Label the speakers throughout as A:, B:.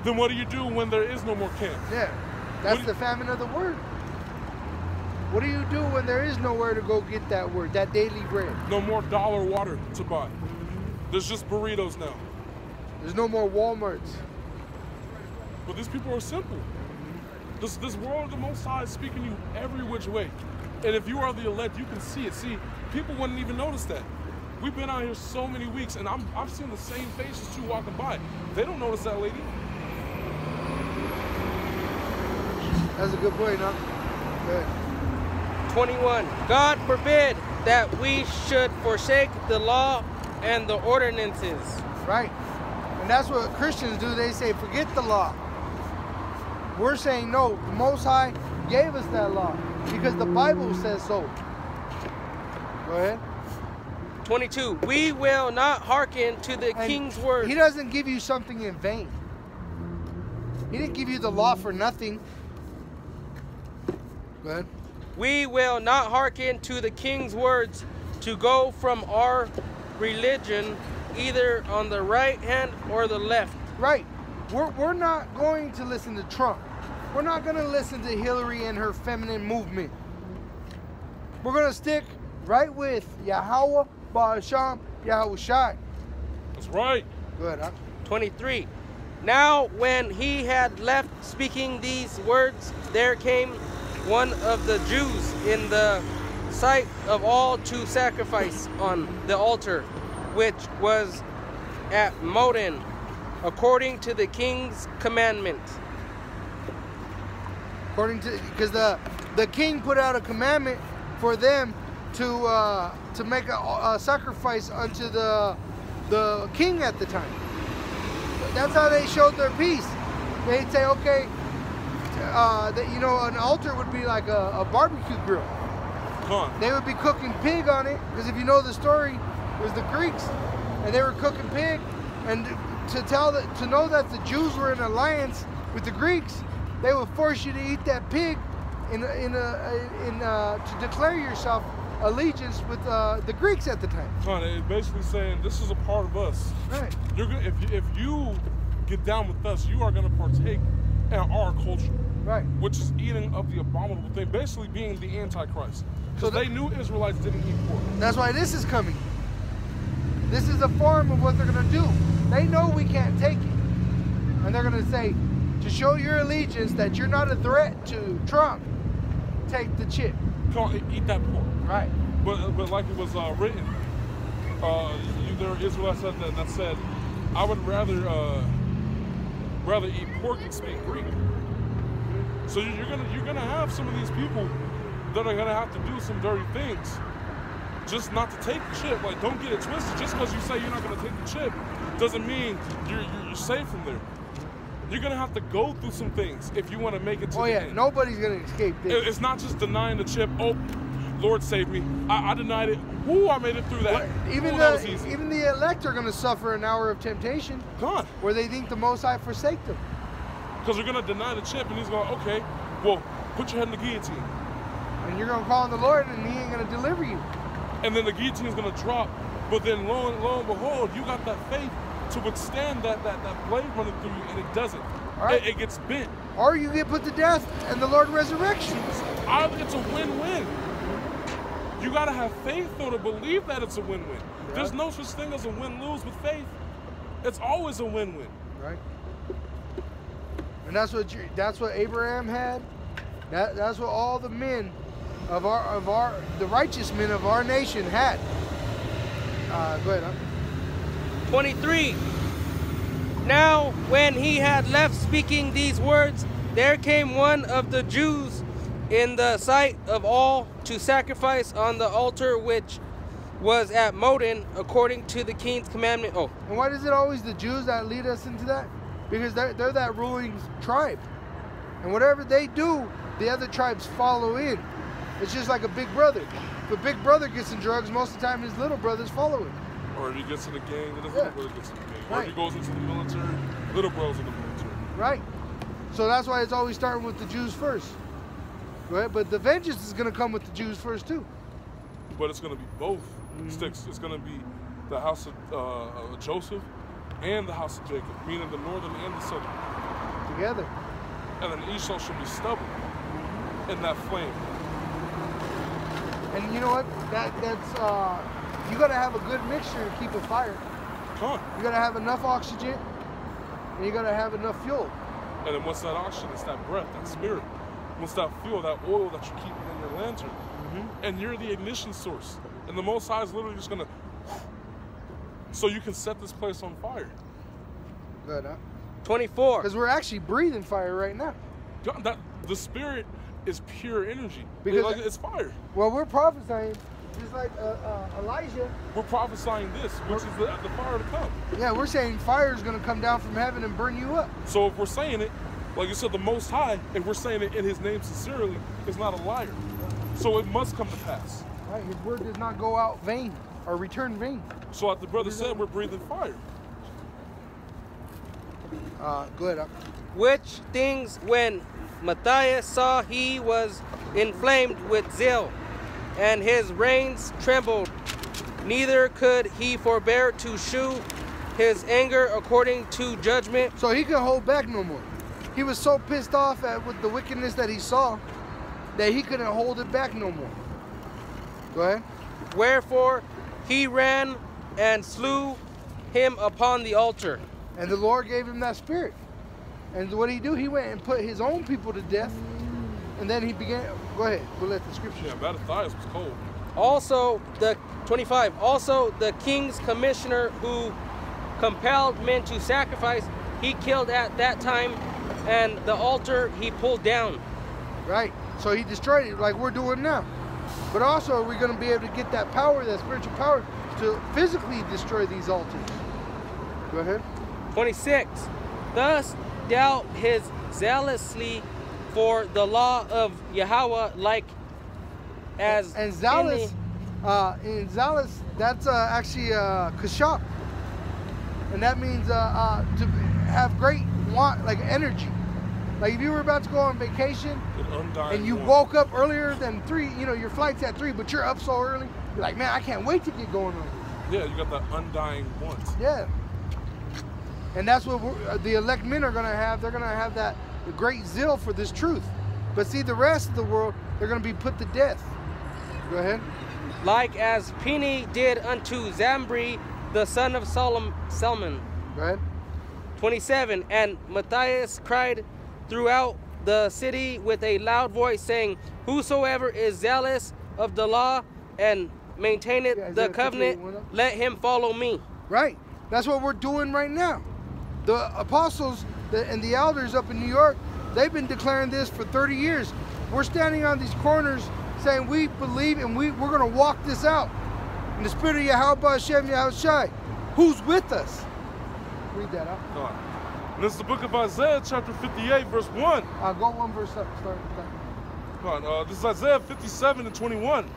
A: Then what do you do when there is no more camp?
B: Yeah, that's the famine of the word. What do you do when there is nowhere to go get that word, that daily bread?
A: No more dollar water to buy. There's just burritos now.
B: There's no more Walmarts.
A: But these people are simple. This world of the Most High is speaking to you every which way. And if you are the elect, you can see it. See, people wouldn't even notice that. We've been out here so many weeks, and I've seen the same faces too walking by. They don't notice that lady.
B: That's a good point, huh? Good.
C: 21. God forbid that we should forsake the law and the ordinances.
B: Right. And that's what Christians do. They say, forget the law. We're saying, no, the Most High gave us that law because the Bible says so. Go ahead.
C: 22. We will not hearken to the king's word.
B: He doesn't give you something in vain. He didn't give you the law for nothing. Go ahead.
C: We will not hearken to the king's words to go from our religion either on the right hand or the left.
B: Right. We're not going to listen to Trump. We're not going to listen to Hillary and her feminine movement. We're going to stick right with Yahweh, Ba'asham, Yahushai.
A: That's right.
B: Good, huh?
C: 23. Now when he had left speaking these words, there came one of the Jews in the sight of all to sacrifice on the altar, which was at Modin, according to the king's commandment.
B: According to, because the king put out a commandment for them to make a sacrifice unto the king at the time. That's how they showed their peace. They'd say, okay, that, you know, an altar would be like a barbecue grill. They would be cooking pig on it, because if you know the story, it was the Greeks, and they were cooking pig, and to know that the Jews were in alliance with the Greeks, they would force you to eat that pig to declare yourself allegiance with the Greeks at the time.
A: It's basically saying this is a part of us.
B: Right.
A: You're gonna, if you get down with us, you are going to partake in our culture.
B: Right.
A: Which is eating of the abominable thing, basically being the Antichrist. Because they knew Israelites didn't eat pork.
B: That's why this is coming. This is a form of what they're going to do. They know we can't take it. And they're going to say, to show your allegiance that you're not a threat to Trump, take the chip.
A: Eat that pork.
B: Right.
A: But like it was written, there are Israelites that said, I would rather eat pork than speak Greek. So you're gonna have some of these people that are gonna have to do some dirty things, just not to take the chip. Like, don't get it twisted. Just because you say you're not gonna take the chip, doesn't mean you're safe from there. You're gonna have to go through some things if you want to make it to the end.
B: Nobody's gonna escape this.
A: It's not just denying the chip. Oh, Lord save me. I denied it. Woo, I made it through that.
B: Well, even the elect are gonna suffer an hour of temptation.
A: God.
B: Where they think the Most High forsake them.
A: Because they're gonna deny the chip, and he's going, okay, well, put your head in the guillotine.
B: And you're gonna call on the Lord, and He ain't gonna deliver you.
A: And then the guillotine is gonna drop. But then lo and behold, you got that faith to withstand that blade running through you, and it doesn't.
B: Right.
A: It gets bent.
B: Or you get put to death, and the Lord resurrects you.
A: It's a win-win. You gotta have faith though to believe that it's a win-win. Yeah. There's no such thing as a win-lose with faith. It's always a win-win.
B: Right. And that's what Abraham had. That's what all the men of the righteous men of our nation had. Go ahead, huh?
C: 23. Now when he had left speaking these words, there came one of the Jews in the sight of all to sacrifice on the altar which was at Modin, according to the king's commandment. Oh.
B: And why is it always the Jews that lead us into that? Because they're that ruling tribe. And whatever they do, the other tribes follow in. It's just like a big brother. If a big brother gets in drugs, most of the time his little brothers follow him.
A: Or if he gets in the gang, then his little brother gets in the gang. Right. Or if he goes into the military, little bro's in the military.
B: Right. So that's why it's always starting with the Jews first. Right? But the vengeance is going to come with the Jews first too.
A: But it's going to be both sticks. It's going to be the house of Joseph and the house of Jacob, meaning the northern and the southern.
B: together.
A: And then Esau shall be stubble in that flame.
B: And you know what? That's you gotta have a good mixture to keep a fire.
A: Come on.
B: You gotta have enough oxygen, and you gotta have enough fuel.
A: And then what's that oxygen? It's that breath, that spirit. What's that fuel, that oil that you're keeping in your lantern? And you're the ignition source. And the Most High is literally just gonna, so you can set this place on fire.
B: Good, huh?
C: 24.
B: Because we're actually breathing fire right now.
A: That the spirit is pure energy.
B: Because
A: Like, it's fire.
B: Well, we're prophesying, just like Elijah.
A: We're prophesying this, which is the fire to come.
B: Yeah, we're saying fire is going to come down from heaven and burn you up.
A: So if we're saying it, like you said, the Most High, and we're saying it in His name sincerely, is not a liar. So it must come to pass.
B: Right, His word does not go out vain or return vain.
A: So like the brother said, we're breathing fire.
B: Good.
C: Which things when Matthias saw, he was inflamed with zeal, and his reins trembled. Neither could he forbear to shew his anger according to judgment.
B: So he couldn't hold back no more. He was so pissed off with the wickedness that he saw that he couldn't hold it back no more. Go ahead.
C: Wherefore he ran and slew him upon the altar.
B: And the Lord gave him that spirit. And what did he do? He went and put his own people to death. And then he began. Go ahead. We'll let the scripture.
A: Yeah, Mattathias was cold.
C: Also the 25. Also the king's commissioner who compelled men to sacrifice, he killed at that time, and the altar he pulled down.
B: Right. So he destroyed it like we're doing now. But also we're going to be able to get that power, that spiritual power, to physically destroy these altars. Go ahead.
C: 26. Thus dealt his zealously for the law of Yahweh, like as
B: and zealous, in zealous, that's actually kashap, and that means to have great want, like energy. Like if you were about to go on vacation and you woke up earlier than 3, you know your flight's at 3, but you're up so early, you're like, man, I can't wait to get going on.
A: Yeah, you got that undying want.
B: Yeah. And that's what the elect men are going to have. They're going to have that great zeal for this truth. But see, the rest of the world, they're going to be put to death. Go ahead.
C: Like as Peni did unto Zambri, the son of Salmon.
B: Go ahead.
C: 27. And Matthias cried throughout the city with a loud voice, saying, whosoever is zealous of the law and maintaineth the covenant, let him follow me.
B: Right. That's what we're doing right now. The apostles and the elders up in New York, they've been declaring this for 30 years. We're standing on these corners saying we believe and we're going to walk this out. In the spirit of Yahweh Hashem Yahushai, who's with us? Read that out.
A: And this is the book of Isaiah, chapter 58, verse 1.
B: Go one verse up. Start with that.
A: Come on, this is Isaiah 57 and 21.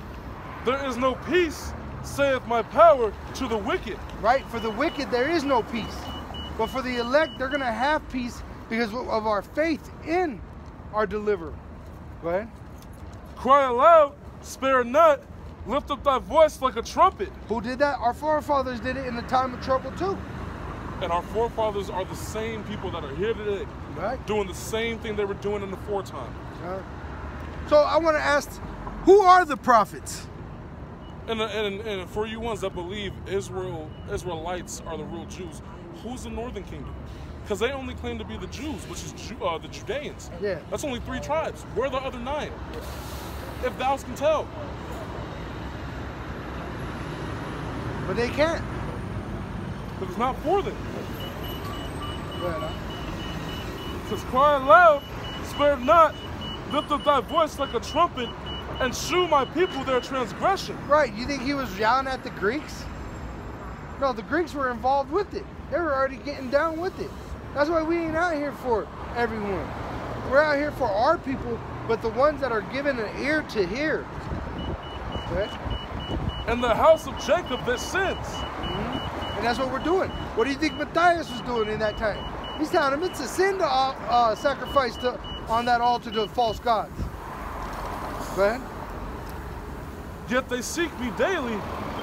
A: There is no peace, saith my power, to the wicked.
B: Right, for the wicked there is no peace. But for the elect, they're going to have peace because of our faith in our deliverer. Go ahead.
A: Cry aloud, spare not, lift up thy voice like a trumpet.
B: Who did that? Our forefathers did it in the time of trouble too.
A: And our forefathers are the same people that are here today,
B: right,
A: doing the same thing they were doing in the foretime.
B: So I want to ask, who are the prophets?
A: And for you ones that believe Israelites are the real Jews, who's the northern kingdom? Because they only claim to be the Jews, which is the Judeans.
B: Yeah.
A: That's only 3 tribes. Where are the other 9? If thou can tell.
B: But they can't.
A: But it's not for them.
B: Well,
A: It says, cry aloud, spare not, lift up thy voice like a trumpet, and shew my people their transgression.
B: Right, you think he was yelling at the Greeks? No, the Greeks were involved with it. They were already getting down with it. That's why we ain't out here for everyone. We're out here for our people, but the ones that are given an ear to hear. Okay?
A: And the house of Jacob that sins.
B: And that's what we're doing. What do you think Matthias was doing in that time? He's telling him it's a sin to sacrifice on that altar to false gods. Go ahead.
A: Yet they seek me daily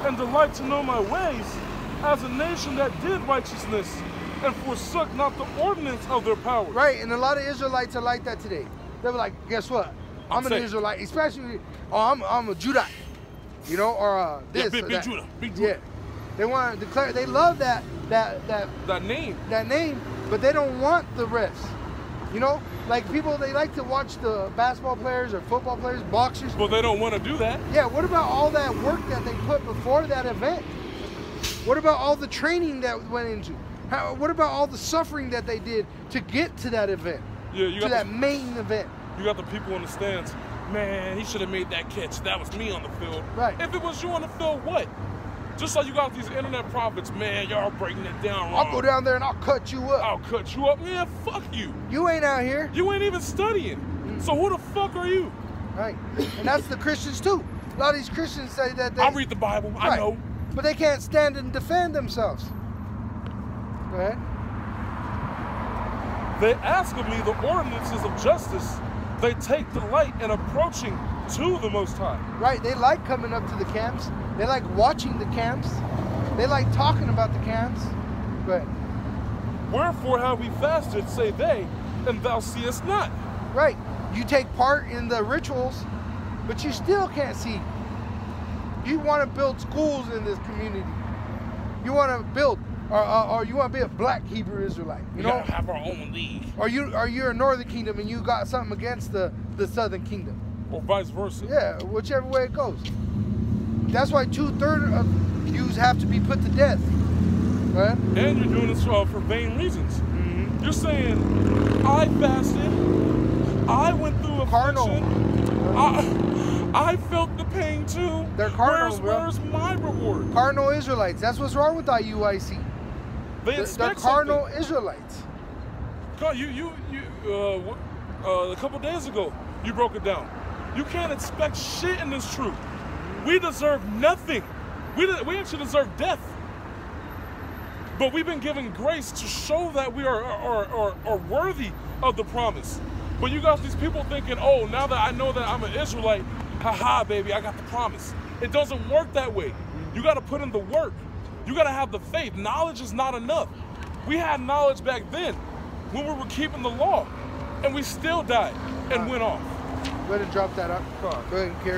A: and delight to know my ways, as a nation that did righteousness and forsook not the ordinance of their power.
B: Right, and a lot of Israelites are like that today. They're like, guess what? I'm an Israelite, especially, I'm a Judite, you know, or this.
A: Yeah, big
B: that.
A: Judah, big Judah.
B: Yeah, they want to declare. They love that
A: name,
B: but they don't want the rest. You know, like people, they like to watch the basketball players or football players, boxers.
A: But they don't want to do that.
B: Yeah, what about all that work that they put before that event? What about all the training that went into? What about all the suffering that they did to get to that event?
A: Yeah, you got
B: to that main event.
A: You got the people in the stands. Man, he should have made that catch. That was me on the field.
B: Right.
A: If it was you on the field, what? Just like you got these internet prophets, man, y'all breaking it down wrong.
B: I'll go down there and I'll cut you up.
A: I'll cut you up. Man, fuck you.
B: You ain't out here.
A: You ain't even studying. So who the fuck are you?
B: Right. And that's the Christians too. A lot of these Christians say that they...
A: I read the Bible. Right. I know.
B: But they can't stand and defend themselves. Go ahead.
A: They ask of me the ordinances of justice. They take delight in approaching to the Most High.
B: Right. They like coming up to the camps. They like watching the camps. They like talking about the camps. Go ahead.
A: Wherefore have we fasted, say they, and thou seest not.
B: Right. You take part in the rituals, but you still can't see. You want to build schools in this community. You want to build, or you want to be a black Hebrew Israelite. You know,
A: gotta have our own league.
B: Or you're a Northern Kingdom and you got something against the Southern Kingdom.
A: Or vice versa.
B: Yeah, whichever way it goes. That's why 2/3 of Jews have to be put to death. Right?
A: And you're doing this for vain reasons. Mm-hmm. You're saying, I fasted, I went through affliction, I felt the pain too.
B: They're carnal,
A: Where's my reward?
B: Carnal Israelites. That's what's wrong with IUIC.
A: They're
B: carnal Israelites.
A: God, a couple days ago, you broke it down. You can't expect shit in this truth. We deserve nothing. We actually deserve death. But we've been given grace to show that we are worthy of the promise. But you got these people thinking, oh, now that I know that I'm an Israelite, haha, baby, I got the promise. It doesn't work that way. You got to put in the work. You got to have the faith. Knowledge is not enough. We had knowledge back then when we were keeping the law, and we still died and went off.
B: Go ahead and drop that up. Go ahead and carry.